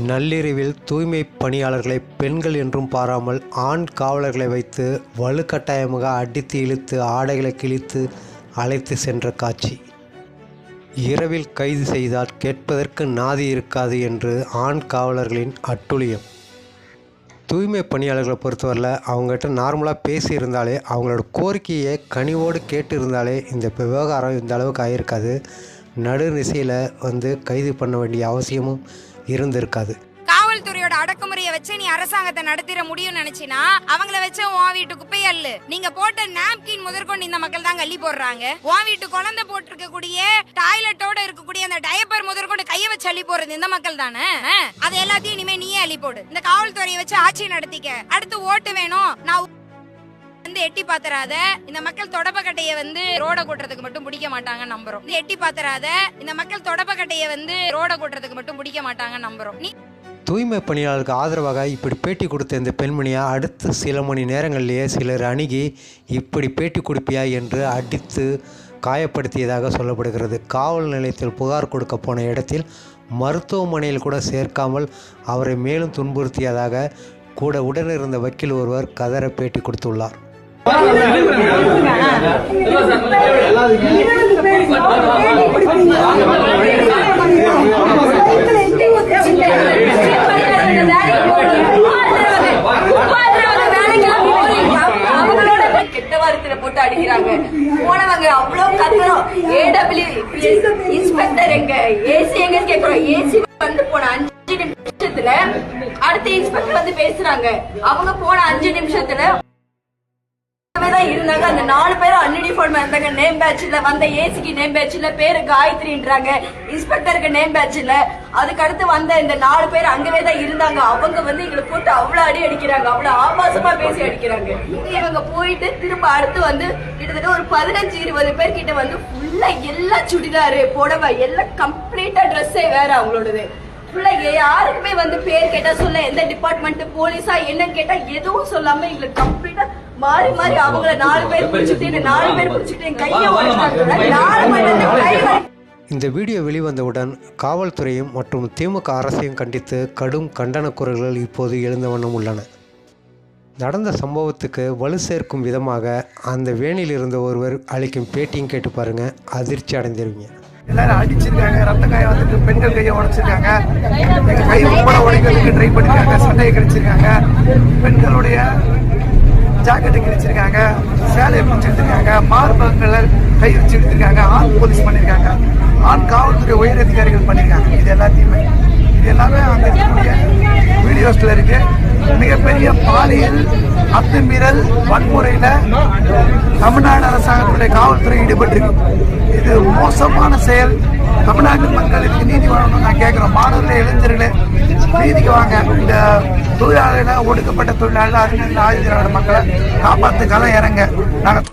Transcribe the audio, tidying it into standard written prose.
நள்ளிரவில் தூய்மை பணியாளர்களை பெண்கள் என்றும் பாராமல் ஆண் காவலர்களை வைத்து வலுக்கட்டாயமாக அடித்து இழுத்து ஆடைகளை கிழித்து அழைத்து சென்ற காட்சி. இரவில் கைது செய்தால் கேட்பதற்கு நாதி இருக்காது என்று ஆண் காவலர்களின் அட்டுழியம். தூய்மை பணியாளர்களை பொறுத்தவரையில் அவங்ககிட்ட நார்மலாக பேசியிருந்தாலே, அவங்களோட கோரிக்கையை கனிவோடு கேட்டு இருந்தாலே இந்த விவகாரம் இந்த அளவுக்கு ஆகியிருக்காது. நடுநிசையில் கைது பண்ண வேண்டிய அவசியமும் இருந்திருக்காது. காவல்துறையோட அடக்குமுறையை வச்சு நீ அரசாங்கத்தை நடத்திட முடியும்னு நினைச்சினா அவங்கள வச்சு உன் வீட்டு குப்பையே அல்ல. நீங்க போட்ட நாப்கின் முதற்கொண்டு இந்த மக்கள் தான் அள்ளி போடுறாங்க. உன் வீட்டு குழந்தை போட்டிருக்கக்கூடிய டாய்லெட்டோட இருக்கக்கூடிய அந்த டயப்பர் முதற்கொண்டு கையை வச்சு அள்ளி போடுறது இந்த மக்கள் தானே. அது எல்லாத்தையும் இனிமே நீயே அள்ளி போடு. இந்த காவல்துறையை வச்சு ஆட்சி நடத்திக்க. அடுத்து ஓட்டு வேணும் நான் எட்டி பாத்துறாத. இந்த மக்கள் தொடப்பக்கட்டைய ரோட கூட்டுறதுக்கு மட்டும் பிடிக்க மாட்டாங்க நம்புறோம். எட்டி பாத்துறாத. இந்த மக்கள் தொடப்பக்கட்டைய ரோட கூட்டுறதுக்கு மட்டும் பிடிக்க மாட்டாங்க நம்புறோம். தூய்மை பணியாளருக்கு ஆதரவாக இப்படி பேட்டி கொடுத்த இந்த பெண்மணியை அடுத்து சில மணி நேரங்களிலேயே சிலர் அணுகி இப்படி பேட்டி கொடுப்பியா என்று அடித்து காயப்படுத்தியதாக சொல்லப்படுகிறது. காவல் நிலையத்தில் புகார் கொடுக்க போன இடத்தில் மருத்துவமனையில் கூட சேர்க்காமல் அவரை மேலும் துன்புறுத்தியதாக கூட உடனிருந்த வக்கீல் ஒருவர் கதற பேட்டி கொடுத்துள்ளார். போட்டு அடிக்கிறாங்க. போனவங்க அவ்வளவு கத்துறோம். இன்ஸ்பெக்டர் எங்க, ஏசி எங்க கேக்குறோம். ஏசி போன 5 நிமிஷத்துல அடுத்த இன்ஸ்பெக்டர் பேசுறாங்க. அவங்க போன 5 நிமிஷத்துல இருந்தாங்க. அந்த 4 பேரும் அன்யூனிஃபார்ம் இருந்தாங்க. நேம் பேட்ச்ல வந்த ஏசிக்கு நேம் பேட்ச்ல பேரு காயத்ரின்றாங்க. இன்ஸ்பெக்டருக்கு நேம் பேட்ச்ல. அதுக்கு அடுத்து வந்த இந்த 4 பேர் அங்கவே தான் இருந்தாங்க. அவங்க எங்களை போட்டு அவ்வளவு அடி அடிக்கிறாங்க. அவ்வளவு ஆபாசமா பேசி அடிக்கிறாங்க. இவங்க போயிட்டு திரும்ப அடுத்து கிட்டத்தட்ட ஒரு 15-20 பேர் கிட்ட ஃபுல்லா எல்லா சுடிதாரு புடவை எல்லாம் கம்ப்ளீட்டா ட்ரெஸ்ஸே வேற அவங்களோடது. யாருக்குமே பேர் கேட்டா சொல்ல, எந்த டிபார்ட்மெண்ட் போலீஸா என்னன்னு கேட்டா எதுவும் சொல்லாம எங்களுக்கு கம்ப்ளீட்டா மாறி மாறி அவங்கள 4 பேர் பிடிச்சிட்டு 4 பேர் பிடிச்சிட்டு கையை உடைச்சாங்க. இந்த வீடியோ வெளிவந்தவுடன் காவல்துறையும் மற்றும் திமுக அரசையும் கண்டித்து கடும் கண்டன குரல்கள் இப்போது எழுந்த வண்ணம் உள்ளன. நடந்த சம்பவத்துக்கு வலு சேர்க்கும் விதமாக அந்த வேனில் இருந்த ஒருவர் அளிக்கும் பேட்டியும் கேட்டு பாருங்க, அதிர்ச்சி அடைந்திருவீங்க. எல்லாரும் அடிச்சிருக்காங்க, ரத்த காயம் வந்துட்டு பெண்கள் கையை உடைச்சிருக்காங்க, எங்க கை உட்பட உடைக்கிறதுக்கு ட்ரை பண்ணிருக்காங்க, சட்டையை கிழிச்சிருக்காங்க, பெண்களுடைய ஜாக்கெட்டை கிழிச்சிருக்காங்க, சேலையை பிடிச்சி எடுத்திருக்காங்க, மார்பகங்களை கை வச்சு எடுத்திருக்காங்க, ஆண் போலீஸ் பண்ணியிருக்காங்க, ஆண் காவல்துறை உயர் அதிகாரிகள் பண்ணியிருக்காங்க. இது எல்லாமே அங்கே இருக்கக்கூடிய வீடியோஸ்ல இருக்கு. மிகப்பெரிய பாலியல் அத்துமீறல் வன்முறையில தமிழ்நாடு அரசாங்கத்துடைய காவல்துறை ஈடுபட்டிருக்கு. இது மோசமான செயல். தமிழ்நாட்டு மக்கள் இதுக்கு நீதி வழங்கணும் நான் கேட்கிறோம். மாணவர்களே, இளைஞர்களே, நீதிக்கு வாங்க. இந்த தொழிலாளர்களை, ஒடுக்கப்பட்ட தொழிலாளர்கள், அறிஞர்கள், ஆதிதிராவிட மக்களை காப்பாத்துக்காக இறங்க. நாங்கள்